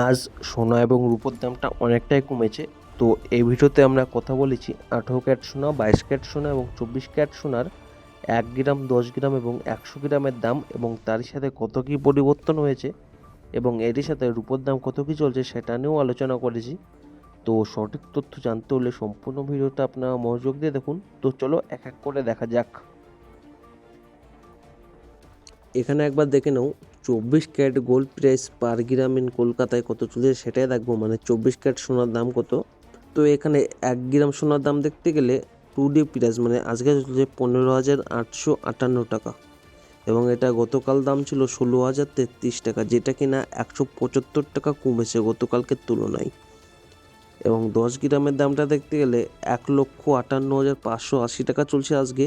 আজ সোনা এবং রূপোর দামটা অনেকটাই কমেছে। তো এই ভিডিওতে আমরা কথা বলেছি 18 ক্যারেট সোনা, 22 ক্যারেট সোনা এবং 24 ক্যারেট সোনার 1 গ্রাম, 10 গ্রাম এবং 100 গ্রামের দাম এবং তার সাথে কত কী পরিবর্তন হয়েছে এবং এরই সাথে রূপোর দাম কত কী চলছে সেটা নিয়েও আলোচনা করেছি। তো সঠিক তথ্য জানতে হলে সম্পূর্ণ ভিডিওটা আপনারা মনোযোগ দিয়ে দেখুন। তো চলো এক এক করে দেখা যাক। এখানে একবার দেখে নাও 24 carat gold price per gram in কলকাতায় কত চলছে সেটাই দেখবো, মানে 24 ক্যারেট সোনার দাম কত। তো এখানে 1 গ্রাম সোনার দাম দেখতে গেলে 2D প্রাইস মানে আজকে চলছে 15,858 টাকা এবং এটা গতকাল দাম ছিল 16,033 টাকা, যেটা কিনা 175 টাকা কমেছে গতকালকের তুলনায়। এবং 10 গ্রামের দামটা দেখতে গেলে 1,58,580 টাকা চলছে আজকে,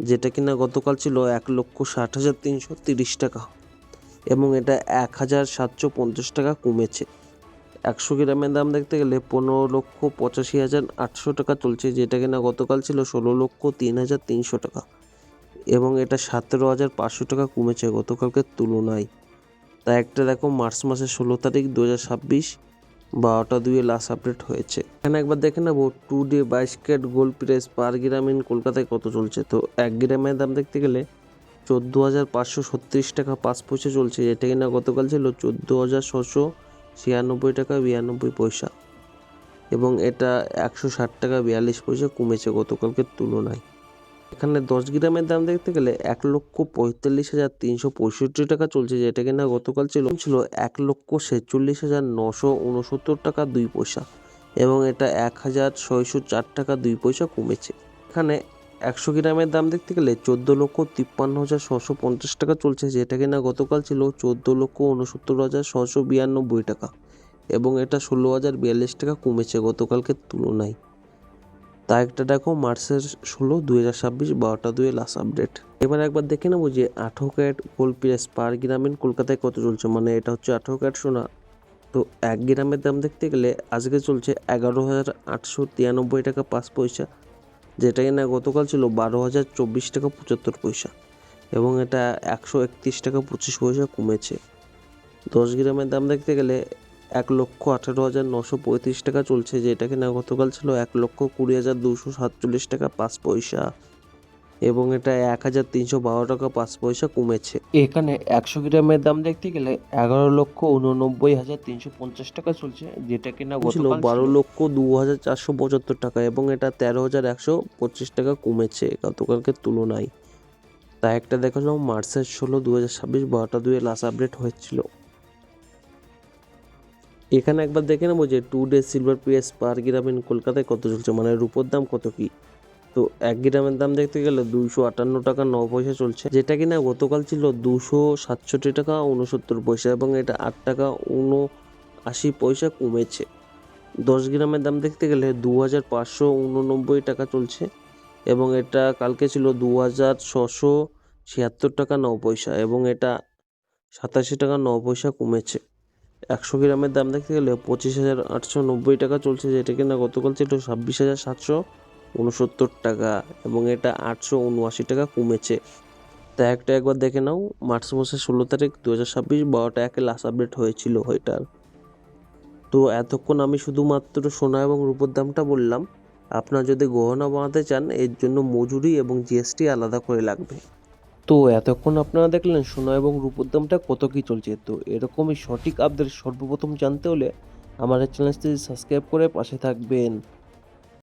যেটা কিনা গতকাল ছিল 1,60,330 টাকা এবং এটা 1,750 টাকা কমেছে। 100 গ্রামের দাম দেখতে গেলে 15,85,800 টাকা চলছে, যেটা কিনা গতকাল ছিল 16,03,300 টাকা এবং এটা 17,500 টাকা কমেছে গতকালকের তুলনায়। তাই একটা দেখো মার্চ মাসের 16 তারিখ 2026 12টা 2 লাস্ট আপডেট হয়েছে। এখানে একবার দেখে নেবো 2D 22 carat gold price per gram in কলকাতায় কত চলছে। তো 1 গ্রামের দাম দেখতে গেলে 14,536 টাকা 5 পয়সা চলছে, যেটা কিনা গতকাল ছিল 14,696 টাকা 92 পয়সা এবং এটা 160 টাকা 42 পয়সা কমেছে গতকালকের তুলনায়। এখানে 10 গ্রামের দাম দেখতে গেলে 1,45,365 টাকা চলছে, যেটা কিনা গতকাল ছিল 1,46,969 টাকা 2 পয়সা এবং এটা 1,604 টাকা 2 পয়সা কমেছে। এখানে 100 গ্রামের দাম দেখতে গেলে 14,53,650 টাকা চলছে, যেটা কিনা গতকাল ছিল 14,69,692 টাকা এবং এটা 16,042 টাকা কমেছে গতকালকের তুলনায়। তা একটা দেখো মার্চের 16 2026 12টা 2 লাস্ট আপডেট। এবার একবার দেখে নেবো যে 18 carat gold price per gram in কলকাতায় কত চলছে, মানে এটা হচ্ছে 18 ক্যারেট সোনা। তো 1 গ্রামের দাম দেখতে গেলে আজকে চলছে 11,893 টাকা 5 পয়সা, যেটা কিনা গতকাল ছিল 12,024 টাকা 75 পয়সা এবং এটা 131 টাকা 25 পয়সা কমেছে। 10 গ্রামের দাম দেখতে গেলে 1,18,935 টাকা চলছে, যেটা কিনা গতকাল ছিল 1,20,247 টাকা 5 পয়সা এবং এটা 1,312 টাকা 5 পয়সা কমেছে। এখানে 100 গ্রামের দাম দেখতে গেলে 11,89,350 টাকা চলছে, যেটা কিনা ছিল 12,02,475 টাকা এবং এটা 13,125 টাকা কমেছে গতকালকের তুলনায়। তাই একটা দেখালাম মার্চের 16 2026 12টা 2 লাস্ট আপডেট হয়েছিল। এখানে একবার দেখে নেবো যে 2 day silver price per gram in কলকাতায় কত চলছে, মানে রূপোর দাম কত কি। তো 1 গ্রামের দাম দেখতে গেলে 258 টাকা 9 পয়সা চলছে, যেটা কিনা গতকাল ছিল 267 টাকা 69 পয়সা এবং এটা 8 টাকা 79 পয়সা কমেছে। 10 গ্রামের দাম দেখতে গেলে 2,589 টাকা চলছে এবং এটা কালকে ছিল 2,676 টাকা 9 পয়সা এবং এটা 87 টাকা 9 পয়সা কমেছে। 100 গ্রামের দাম দেখতে গেলে 25,890 টাকা চলছে, যেটা কিনা গতকাল ছিল 26,769 টাকা এবং এটা 879 টাকা কমেছে। তাই একটা একবার দেখে নাও মার্চ মাসের 16 তারিখ 2026 12টা 1 লাস্ট আপডেট হয়েছিল এটার। তো এতক্ষণ আমি শুধুমাত্র সোনা এবং রূপোর দামটা বললাম। আপনারা যদি গহনা বানাতে চান এর জন্য মজুরি এবং জিএসটি আলাদা করে লাগবে। তো এতক্ষণ আপনারা দেখলেন সোনা এবং রূপোর দামটা কত কী চলছে। তো এরকমই সঠিক আপডেট সর্বপ্রথম জানতে হলে আমাদের চ্যানেলটি সাবস্ক্রাইব করে পাশে থাকবেন।